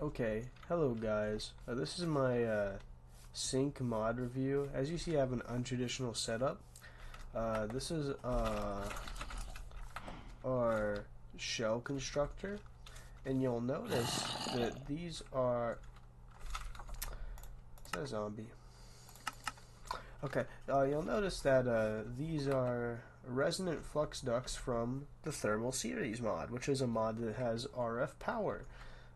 Okay, hello guys. This is my sync mod review. As you see, I have an untraditional setup. This is our shell constructor, and you'll notice that these are. It's a zombie. Okay, you'll notice that these are resonant flux ducts from the Thermal Series mod, which is a mod that has RF power.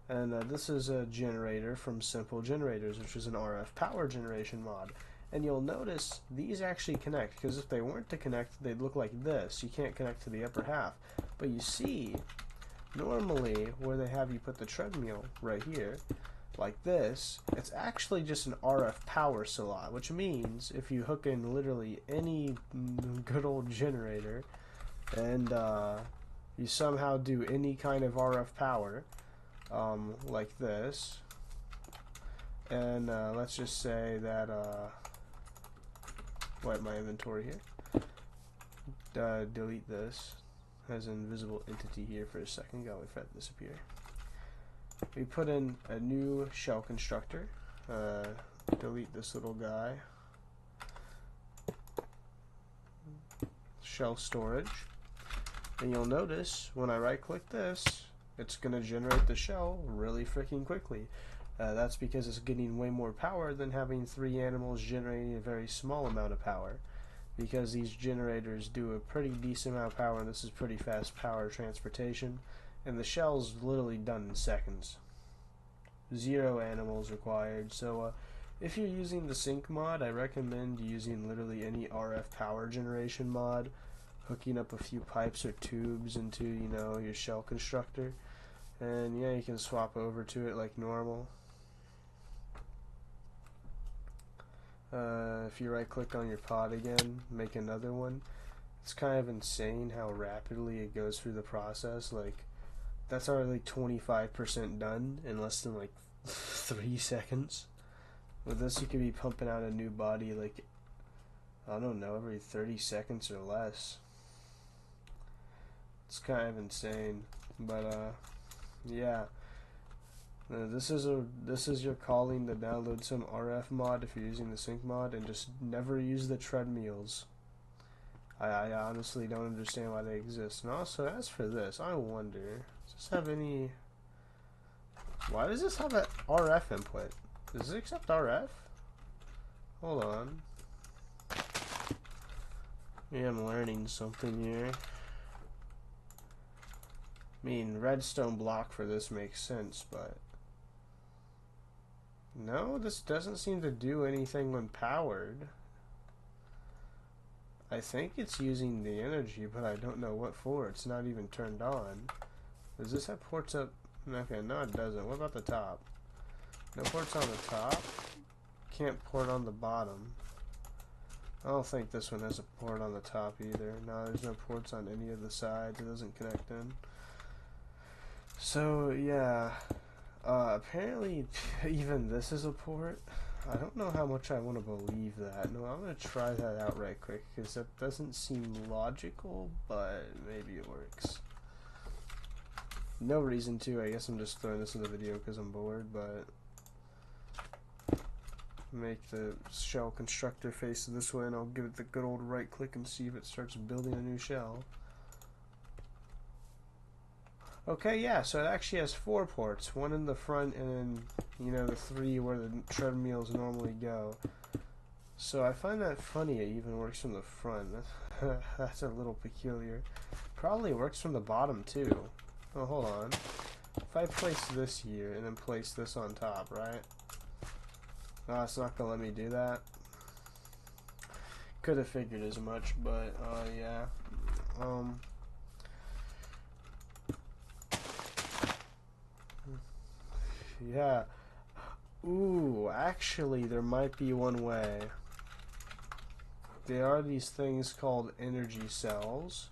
And this is a generator from Simple Generators, which is an RF power generation mod. And you'll notice these actually connect, because if they weren't to connect, they'd look like this. You can't connect to the upper half. But you see, normally where they have you put the treadmill right here, like this, it's actually just an RF power slot, which means if you hook in literally any good old generator and you somehow do any kind of RF power, like this, and let's just say that wipe my inventory here, delete this, has an invisible entity here for a second, go if that disappear. We put in a new shell constructor, delete this little guy, shell storage, and you'll notice when I right click this, it's going to generate the shell really freaking quickly. That's because it's getting way more power than having 3 animals generating a very small amount of power. Because these generators do a pretty decent amount of power, and this is pretty fast power transportation. And the shell's literally done in seconds. 0 animals required. So if you're using the sync mod, I recommend using literally any RF power generation mod. Hooking up a few pipes or tubes into, you know, your shell constructor. And yeah, you can swap over to it like normal. If you right click on your pod again, make another one. It's kind of insane how rapidly it goes through the process. Like, that's already like 25% done in less than like 3 seconds. With this, you could be pumping out a new body like, I don't know, every 30 seconds or less. It's kind of insane, but yeah. This is your calling to download some RF mod if you're using the sync mod, and just never use the treadmills. I honestly don't understand why they exist. And also, as for this, I wonder, does this have any? Why does this have an RF input? Does it accept RF? Hold on. Yeah, I'm learning something here. I mean, redstone block for this makes sense, but no, this doesn't seem to do anything when powered. I think it's using the energy, but I don't know what for. It's not even turned on. Does this have ports up? Okay, no it doesn't. What about the top? No ports on the top. Can't port on the bottom. I don't think this one has a port on the top either. No, there's no ports on any of the sides. It doesn't connect in. So yeah, apparently even this is a port. I don't know how much I want to believe that. No, I'm going to try that out right quick, because that doesn't seem logical, but maybe it works. No reason to. I guess I'm just throwing this in the video because I'm bored, but make the shell constructor face this way, and I'll give it the good old right click and see if it starts building a new shell. Okay, yeah, so it actually has 4 ports, 1 in the front and then, you know, the 3 where the treadmills normally go. So I find that funny it even works from the front. That's a little peculiar. Probably works from the bottom too. Oh, hold on. If I place this here and then place this on top, right? Oh, it's not gonna let me do that. Could have figured as much, but yeah. Yeah. Ooh, actually, there might be one way. There are these things called energy cells,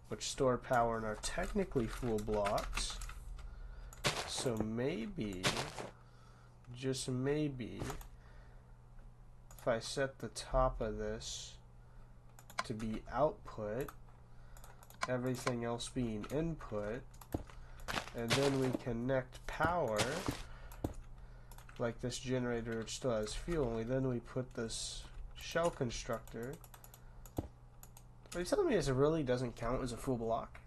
which store power and are technically full blocks. So maybe, just maybe, if I set the top of this to be output, everything else being input, and then we connect power like this generator, which still has fuel, and then we put this shell constructor. Are you telling me this really doesn't count as a full block?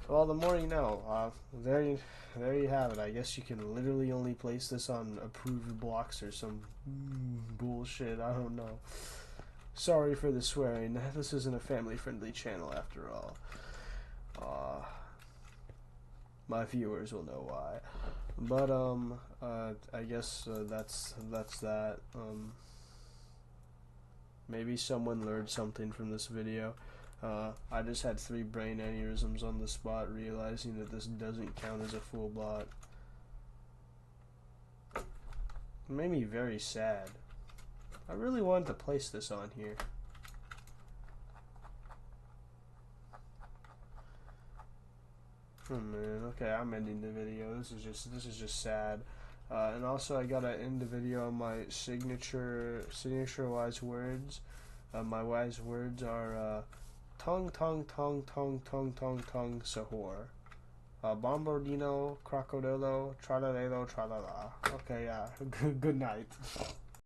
Well, the more you know. There you have it. I guess you can literally only place this on approved blocks or some bullshit. I don't know. Sorry for the swearing. This isn't a family-friendly channel after all. My viewers will know why. But I guess that's that. Maybe someone learned something from this video. I just had 3 brain aneurysms on the spot, realizing that this doesn't count as a full block. It made me very sad. I really wanted to place this on here. Oh man, okay, I'm ending the video. This is just sad. And also, I gotta end the video on my signature wise words. My wise words are tongue sahur. Bombardino, crocodilo, tralalelo, tralala. Okay, yeah. Good night.